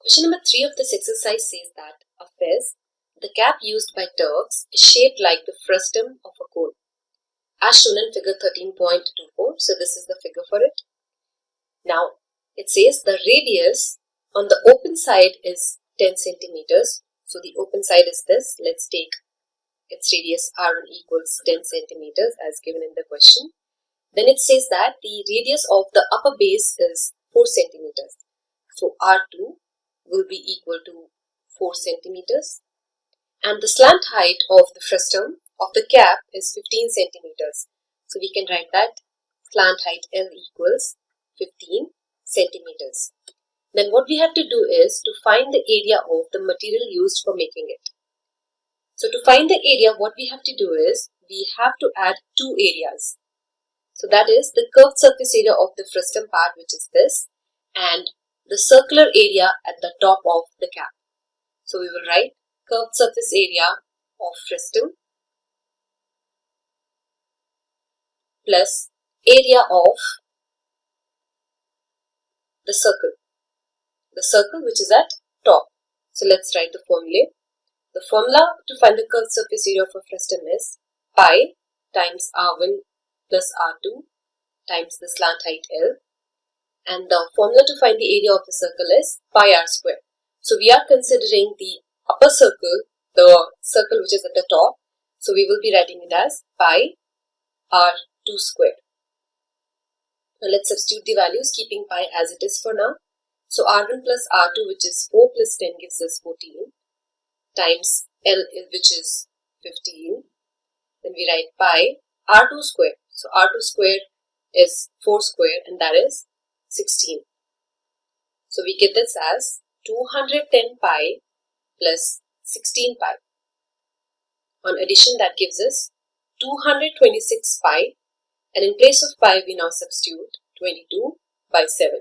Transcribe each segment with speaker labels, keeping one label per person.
Speaker 1: Question number 3 of this exercise says that a fez, the cap used by Turks, is shaped like the frustum of a cone, as shown in figure 13.24. So this is the figure for it. Now it says the radius on the open side is 10 centimeters. So the open side is this. Let's take its radius r1 equals 10 centimeters as given in the question. Then it says that the radius of the upper base is 4 centimeters. So r2 will be equal to 4 centimeters. And the slant height of the frustum of the cap is 15 centimeters. So we can write that slant height L equals 15 centimeters. Then what we have to do is to find the area of the material used for making it. So to find the area, what we have to do is we have to add two areas. So that is the curved surface area of the frustum part, which is this, and the circular area at the top of the cap. So we will write curved surface area of frustum plus area of the circle which is at top. So let's write the formula. The formula to find the curved surface area of a frustum is pi times r1 plus r2 times the slant height L, and the formula to find the area of a circle is pi r square. So we are considering the upper circle, the circle which is at the top, so we will be writing it as pi r2 square. Now let's substitute the values keeping pi as it is for now. So r1 plus r2, which is 4 plus 10, gives us 14 times L, which is 15. Then we write pi r2 square. So r2 square is 4 square, and that is 16. So we get this as 210 pi plus 16 pi. On addition, that gives us 226 pi, and in place of pi we now substitute 22 by 7.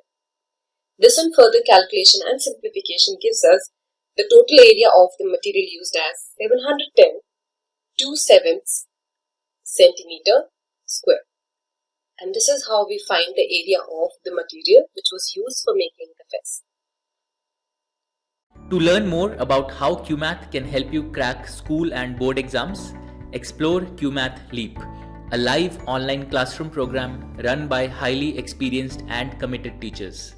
Speaker 1: This on further calculation and simplification gives us the total area of the material used as 710 2/7 centimeter square. And this is how we find the area of the material which was used for making the fez.
Speaker 2: To learn more about how QMath can help you crack school and board exams, explore QMath Leap, a live online classroom program run by highly experienced and committed teachers.